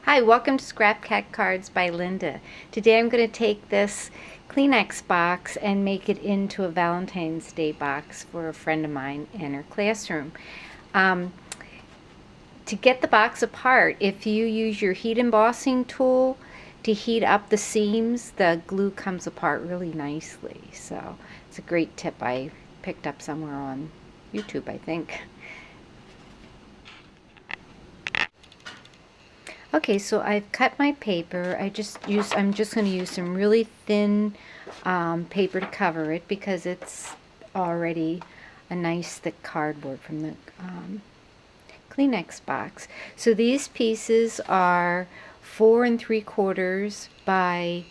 Hi, welcome to Scrap Cat Cards by Linda. Today I'm going to take this Kleenex box and make it into a Valentine's Day box for a friend of mine in her classroom. To get the box apart, if you use your heat embossing tool to heat up the seams, the glue comes apart really nicely. So it's a great tip I picked up somewhere on YouTube, I think. Okay, so I've cut my paper. I'm just going to use some really thin paper to cover it because it's already a nice thick cardboard from the Kleenex box. So these pieces are 4 3/4 by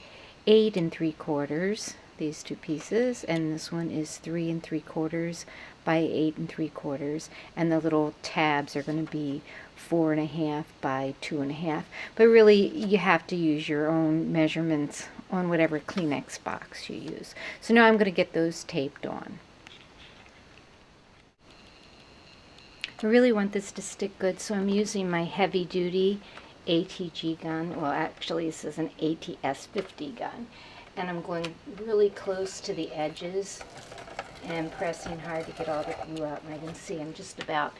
8 3/4. These two pieces, and this one is 3 3/4 by 8 3/4, and the little tabs are going to be 4 1/2 by 2 1/2. But really, you have to use your own measurements on whatever Kleenex box you use. So now I'm going to get those taped on. I really want this to stick good, so I'm using my heavy-duty ATG gun. Well, actually, this is an ATS 50 gun. And I'm going really close to the edges and pressing hard to get all the glue out. And I can see I'm just about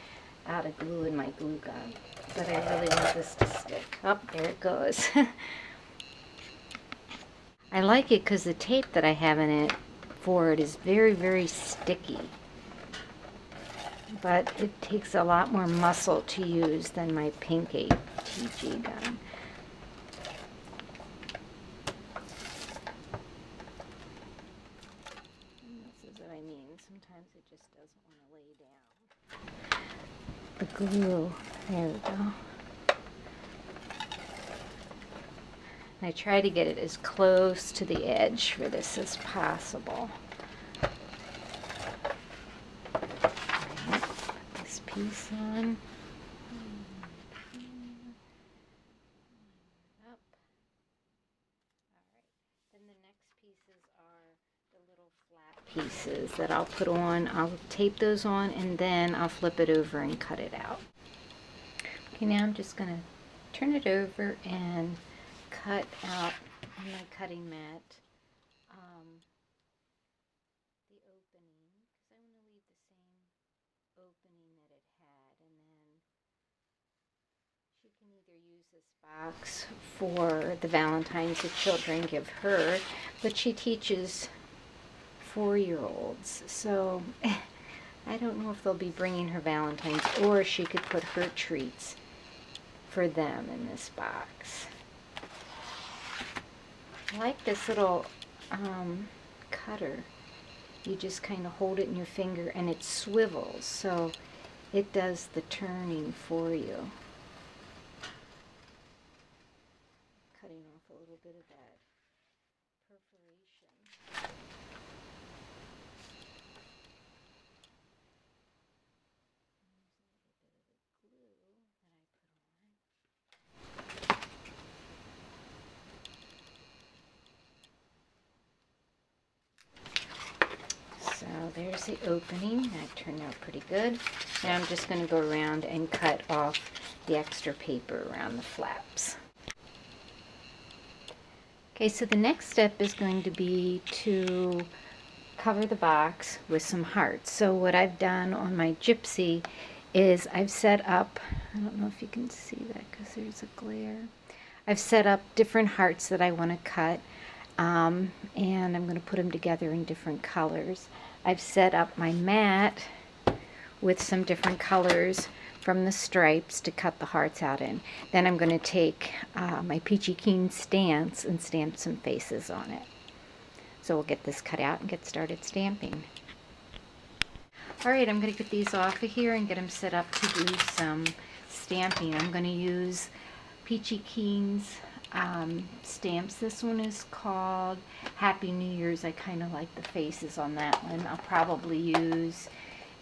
out of glue in my glue gun. But I really want this to stick. Oh, there it goes. I like it because the tape that I have in it for it is very, very sticky. But it takes a lot more muscle to use than my pink ATG gun. And this is what I mean. Sometimes it just doesn't want to lay down. The glue. There we go. And I try to get it as close to the edge for this as possible. Piece on. Up. Alright. Then the next pieces are the little flat pieces that I'll put on. I'll tape those on and then I'll flip it over and cut it out. Okay, now I'm just going to turn it over and cut out on my cutting mat the opening, because I want to leave the same opening that it had, and then she can either use this box for the Valentines the children give her, but she teaches 4-year-olds, so I don't know if they'll be bringing her Valentines, or she could put her treats for them in this box. I like this little cutter. You just kind of hold it in your finger and it swivels, so it does the turning for you. Cutting off a little bit of that perforation. So there's the opening. That turned out pretty good. Now I'm just going to go around and cut off the extra paper around the flaps. Okay, so the next step is going to be to cover the box with some hearts. So what I've done on my gypsy is I've set up, I don't know if you can see that because there's a glare. I've set up different hearts that I want to cut, and I'm going to put them together in different colors. I've set up my mat with some different colors from the stripes to cut the hearts out in. Then I'm going to take my Peachy stamps and stamp some faces on it. So we'll get this cut out and get started stamping. Alright, I'm going to get these off of here and get them set up to do some stamping. I'm going to use Peachy stamps. This one is called Happy New Year's. I kind of like the faces on that one. I'll probably use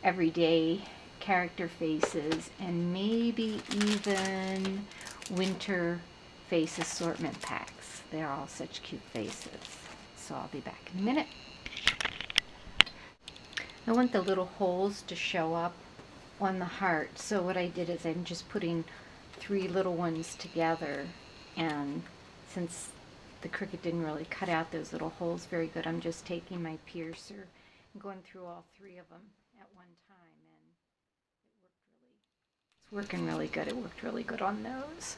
everyday character faces and maybe even winter face assortment packs. They're all such cute faces. So I'll be back in a minute. I want the little holes to show up on the heart. So what I did is I'm just putting 3 little ones together And since the Cricut didn't really cut out those little holes very good, I'm just taking my piercer and going through all 3 of them at one time, and it's working really good. It worked really good on those.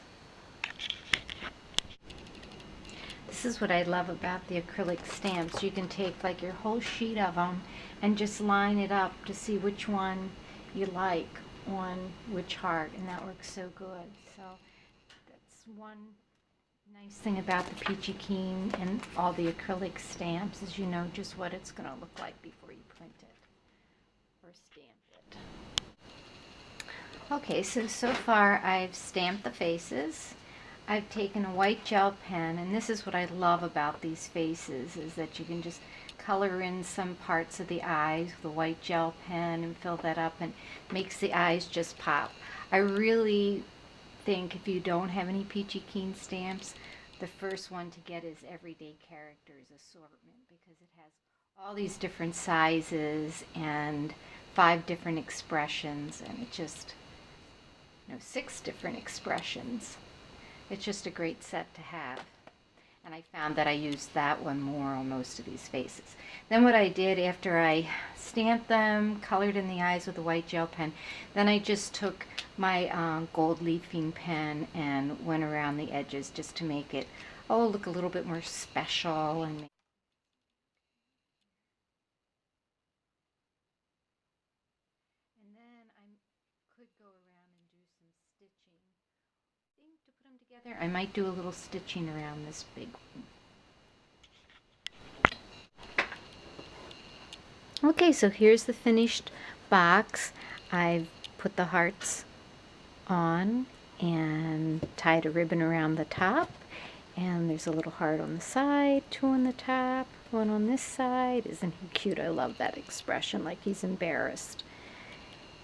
This is what I love about the acrylic stamps. You can take like your whole sheet of them and just line it up to see which one you like on which heart, and that works so good. So that's one nice thing about the Peachy Keen and all the acrylic stamps is you know just what it's going to look like before you print it or stamp it. Okay, so far I've stamped the faces. I've taken a white gel pen, and this is what I love about these faces, is that you can just color in some parts of the eyes with a white gel pen and fill that up, and makes the eyes just pop. I really think if you don't have any Peachy Keen stamps, the first one to get is Everyday Characters Assortment, because it has all these different sizes and 5 different expressions, and it just, 6 different expressions. It's just a great set to have. And I found that I used that one more on most of these faces. Then what I did after I stamped them, colored in the eyes with a white gel pen, then I just took my gold leafing pen and went around the edges just to make it, look a little bit more special. And then I could go around and do some stitching. I think to put them together, I might do a little stitching around this big one. Okay, so here's the finished box. I've put the hearts on and tied a ribbon around the top, and there's a little heart on the side, 2 on the top, 1 on this side. Isn't he cute? I love that expression, like he's embarrassed.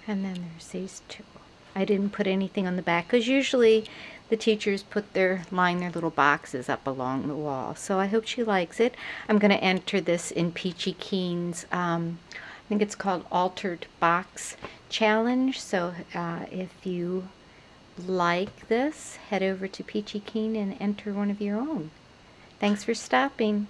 And then there's these 2. I didn't put anything on the back because usually the teachers line their little boxes up along the wall. So I hope she likes it. I'm going to enter this in Peachy Keen's, I think it's called Altered Box Challenge. So if you like this, head over to Peachy Keen and enter one of your own. Thanks for stopping.